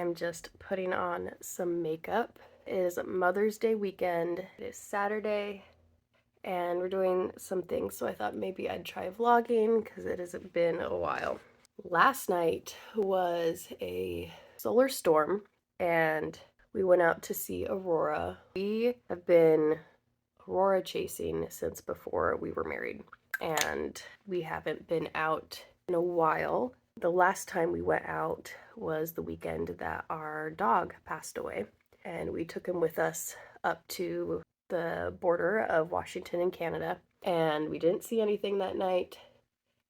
I'm just putting on some makeup. It is Mother's Day weekend. It is Saturday, and we're doing some things, so I thought maybe I'd try vlogging because it hasn't been a while. Last night was a solar storm, and we went out to see Aurora. We have been Aurora chasing since before we were married, and we haven't been out in a while. The last time we went out was the weekend that our dog passed away, and we took him with us up to the border of Washington and Canada, and we didn't see anything that night,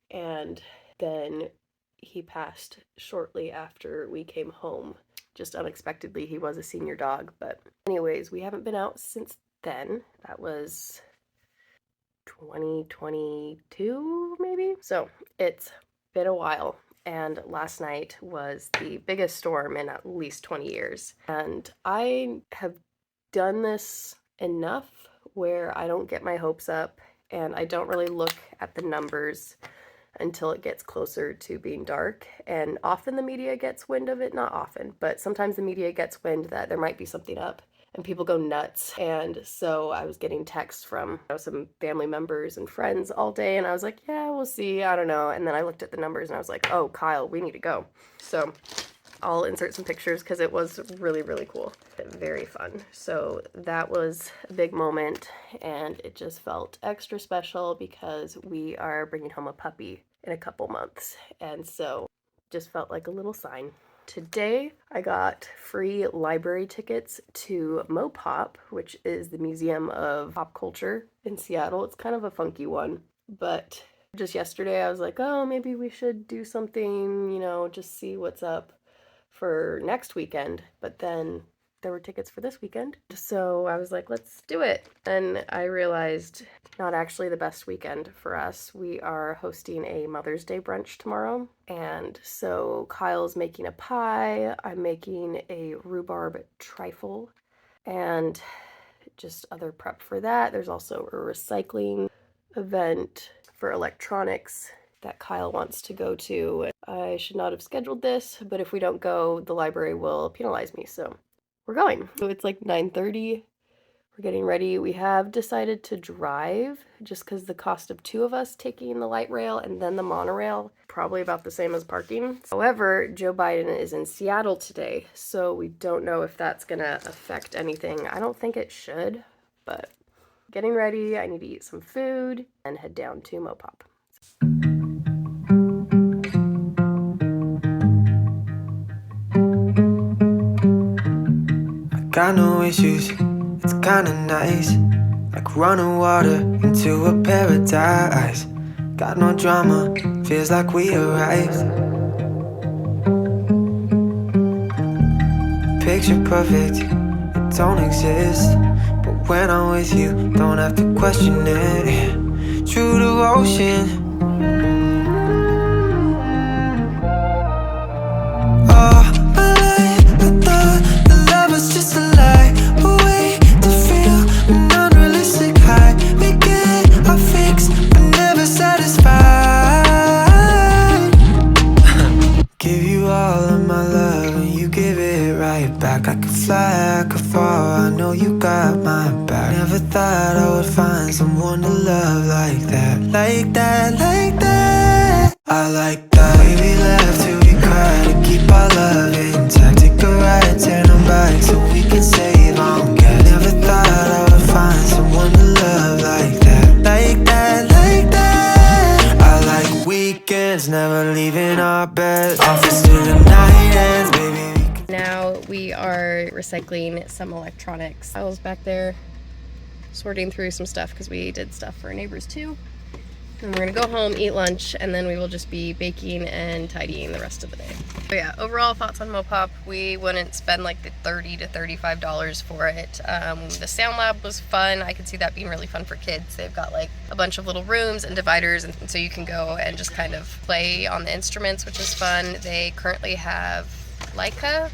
and then he passed shortly after we came home. Just unexpectedly. He was a senior dog, but anyways, we haven't been out since then. That was 2022 maybe, so it's been a while. And last night was the biggest storm in at least 20 years. And I have done this enough where I don't get my hopes up and I don't really look at the numbers until it gets closer to being dark. And often the media gets wind of it, not often, but sometimes the media gets wind that there might be something up and people go nuts. And so I was getting texts from some family members and friends all day, and I was like, yeah, we'll see, I don't know. And then I looked at the numbers and I was like, oh, Kyle, we need to go. So I'll insert some pictures because it was really, really cool. Very fun. So that was a big moment, and it just felt extra special because we are bringing home a puppy in a couple months. And so just felt like a little sign. Today, I got free library tickets to MoPOP, which is the Museum of Pop Culture in Seattle. It's kind of a funky one, but just yesterday I was like, oh, maybe we should do something, you know, just see what's up for next weekend. But then there were tickets for this weekend, so I was like, let's do it. And I realized not actually the best weekend for us. We are hosting a Mother's Day brunch tomorrow, and so Kyle's making a pie, I'm making a rhubarb trifle, and just other prep for that. There's also a recycling event for electronics that Kyle wants to go to. I should not have scheduled this, but if we don't go, the library will penalize me, so we're going. So it's like 9:30. We're getting ready. We have decided to drive just because the cost of two of us taking the light rail and then the monorail, probably about the same as parking. However, Joe Biden is in Seattle today, so we don't know if that's gonna affect anything. I don't think it should, but getting ready. I need to eat some food and head down to MoPOP. Got no issues, it's kinda nice. Like running water into a paradise. Got no drama, feels like we arrived. Picture perfect, it don't exist. But when I'm with you, don't have to question it. True devotion. Oh, my life, I thought the love was just a lie. A way to feel an unrealistic high. We get our fix, but never satisfied. Give you all of my love and you give it right back. I could fly, I could fall, I know you got my back. Never thought I would find someone to love like that. Like that, like that. I like that. We laugh till we cry to keep our love intact. Take a ride, turn them back so we can save on gas. Never thought I would find someone to love like that. Like that, like that. I like weekends, never leaving our bed. Office till the night ends, baby. Now we are recycling some electronics. I was back there sorting through some stuff because we did stuff for our neighbors too. And we're gonna go home, eat lunch, and then we will just be baking and tidying the rest of the day. So yeah, overall thoughts on MoPOP. We wouldn't spend like the $30 to $35 for it. The sound lab was fun. I could see that being really fun for kids. They've got like a bunch of little rooms and dividers, and so you can go and just kind of play on the instruments, which is fun. They currently have Leica,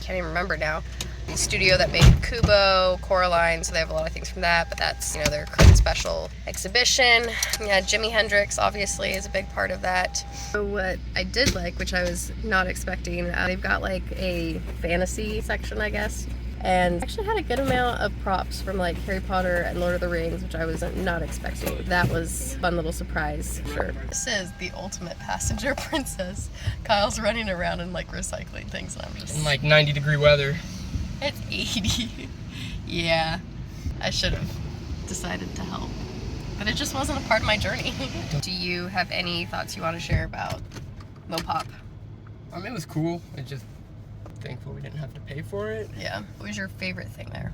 can't even remember now. The studio that made Kubo, Coraline, so they have a lot of things from that, but that's, you know, their current special exhibition. Yeah, Jimi Hendrix obviously is a big part of that. So what I did like, which I was not expecting, they've got like a fantasy section, I guess, and actually had a good amount of props from like Harry Potter and Lord of the Rings, which I was not expecting. That was a fun little surprise, sure. This is the ultimate passenger princess. Kyle's running around and like recycling things, and I'm just... In like 90-degree weather. It's 80. Yeah, I should have decided to help, but it just wasn't a part of my journey. Do you have any thoughts you want to share about MoPOP? It was cool. It's just thankful we didn't have to pay for it. Yeah. What was your favorite thing there?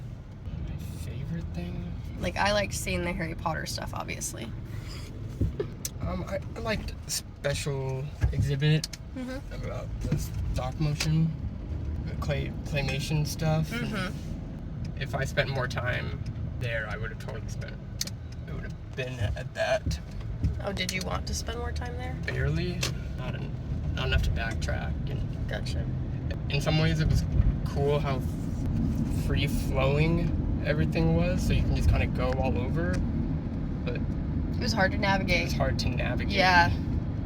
My favorite thing? Like, I liked seeing the Harry Potter stuff, obviously. I liked a special exhibit about the stop motion, claymation stuff. If I spent more time there, I would have totally it would have been at that. Oh, did you want to spend more time there? Barely. Not enough to backtrack. And Gotcha. in some ways, it was cool how free-flowing everything was, so you can just kind of go all over. But it was hard to navigate. It's hard to navigate. Yeah.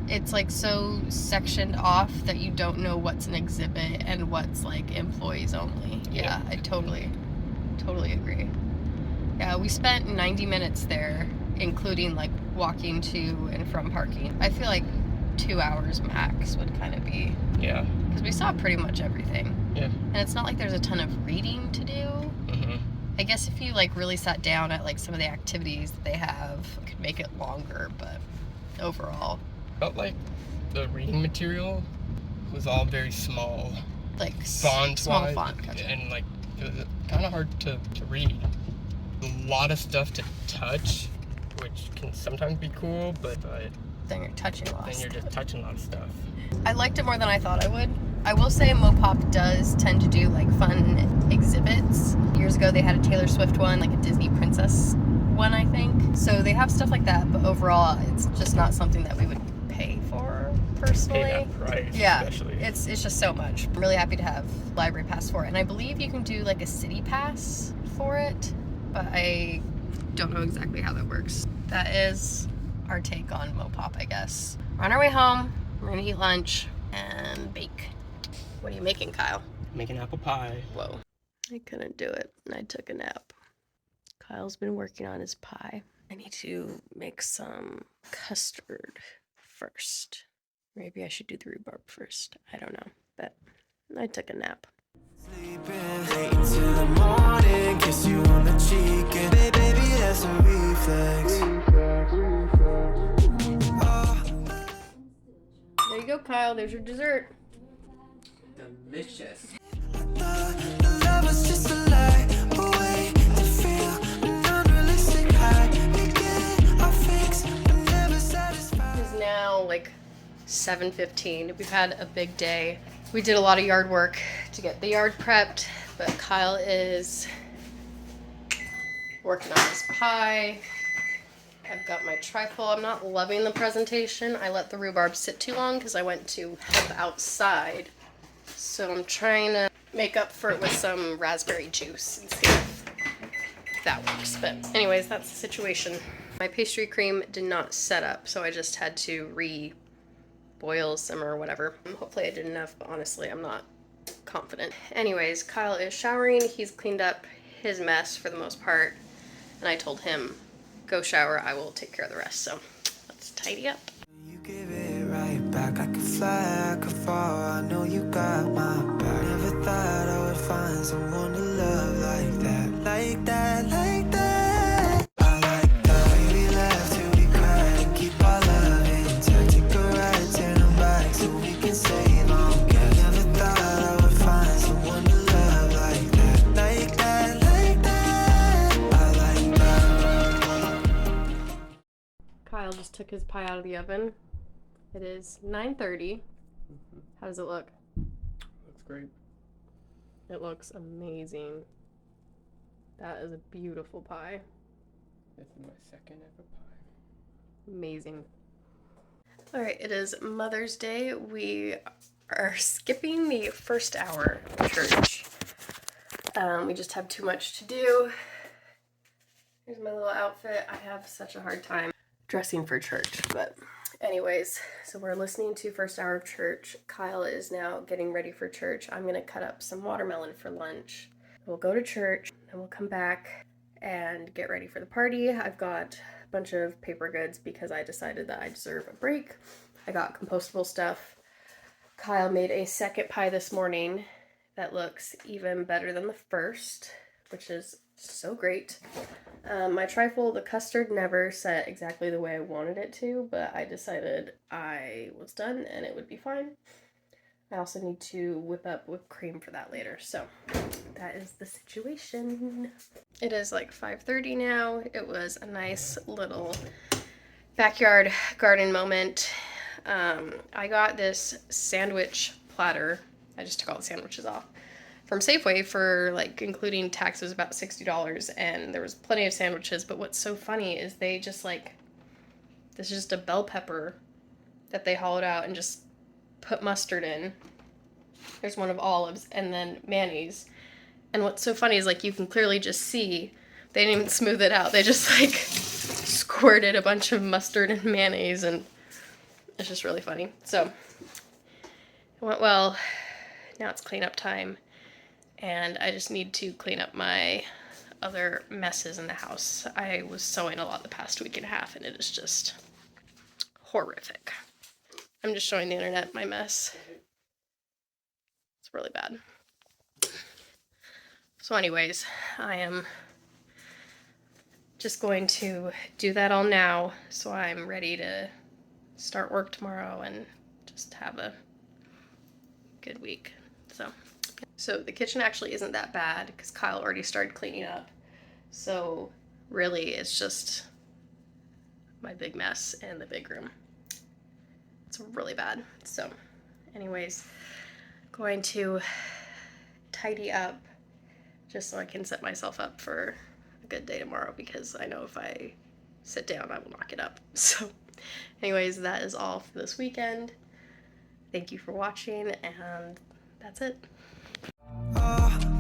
It's like so sectioned off that you don't know what's an exhibit and what's like employees only. Yeah, I totally agree. Yeah, we spent 90 minutes there, including like walking to and from parking. I feel like 2 hours max would kind of be. Yeah. Because we saw pretty much everything. Yeah. And it's not like there's a ton of reading to do. I guess if you like really sat down at like some of the activities that they have, it could make it longer, but overall. Felt like the reading material was all very small. Like font small font, gotcha. And like it was kind of hard to read. A lot of stuff to touch, which can sometimes be cool, but then you're touching a lot. Then you're just touching a lot of stuff. I liked it more than I thought I would. I will say MoPOP does tend to do like fun exhibits. Years ago they had a Taylor Swift one, like a Disney princess one, I think. So they have stuff like that, but overall it's just not something that we would pay for personally. Pay that price, yeah, especially. It's just so much. I'm really happy to have library pass for it, and I believe you can do like a city pass for it, but I don't know exactly how that works. That is our take on MoPOP, I guess. We're on our way home. We're gonna eat lunch and bake. What are you making, Kyle? Making apple pie. Whoa. I couldn't do it, and I took a nap. Kyle's been working on his pie. I need to make some custard first. Maybe I should do the rhubarb first. I don't know, but I took a nap. Sleeping late till the morning, kiss you on the cheek, and baby, that's a reflex. There you go, Kyle. There's your dessert. Delicious. The love was just a lie, a way to feel an unrealistic high. We get our fix, but never satisfied. It is now like 7:15. We've had a big day. We did a lot of yard work to get the yard prepped, but Kyle is working on his pie. I've got my trifle. I'm not loving the presentation. I let the rhubarb sit too long because I went to help outside. So I'm trying to make up for it with some raspberry juice and see if that works. But anyways, that's the situation. My pastry cream did not set up, so I just had to boil, simmer, whatever. Hopefully I did enough, but honestly, I'm not confident. Anyways, Kyle is showering. He's cleaned up his mess for the most part, and I told him, go shower, I will take care of the rest. So let's tidy up. You give it right back. I could fly, I could fall. I know you got my back. Never thought I would find someone to love like that, like that, like that. I like that. We laugh till we cry, keep our love intact. Take a ride, turn them back so we can say long gas. Never thought I would find someone to love like that, like that, like that. I like that. Kyle just took his pie out of the oven. It is 9:30. How does it look? Looks great. It looks amazing. That is a beautiful pie. This is my second ever pie. Amazing. All right, it is Mother's Day. We are skipping the first hour of church. We just have too much to do. Here's my little outfit. I have such a hard time dressing for church, but anyways, so we're listening to first hour of church. Kyle is now getting ready for church. I'm gonna cut up some watermelon for lunch. We'll go to church and we'll come back and get ready for the party. I've got a bunch of paper goods because I decided that I deserve a break. I got compostable stuff. Kyle made a second pie this morning that looks even better than the first, which is so great. My trifle, the custard never set exactly the way I wanted it to, but I decided I was done and it would be fine. I also need to whip up whipped cream for that later, so that is the situation. It is like 5:30 now. It was a nice little backyard garden moment. I got this sandwich platter. I just took all the sandwiches off from Safeway for, like, including taxes, about $60, and there was plenty of sandwiches. But what's so funny is they just, like, this is just a bell pepper that they hollowed out and just put mustard in. There's one of olives and then mayonnaise. And what's so funny is, like, you can clearly just see they didn't even smooth it out. They just, like, squirted a bunch of mustard and mayonnaise, and it's just really funny. So it went well. Now it's cleanup time. And I just need to clean up my other messes in the house. I was sewing a lot the past week and a half, and it is just horrific. I'm just showing the internet my mess. It's really bad. So anyways, I am just going to do that all now, so I'm ready to start work tomorrow and just have a good week. So the kitchen actually isn't that bad because Kyle already started cleaning up. So really it's just my big mess in the big room. It's really bad. So anyways, going to tidy up just so I can set myself up for a good day tomorrow, because I know if I sit down I will not get up. So anyways, that is all for this weekend. Thank you for watching, and that's it. Oh,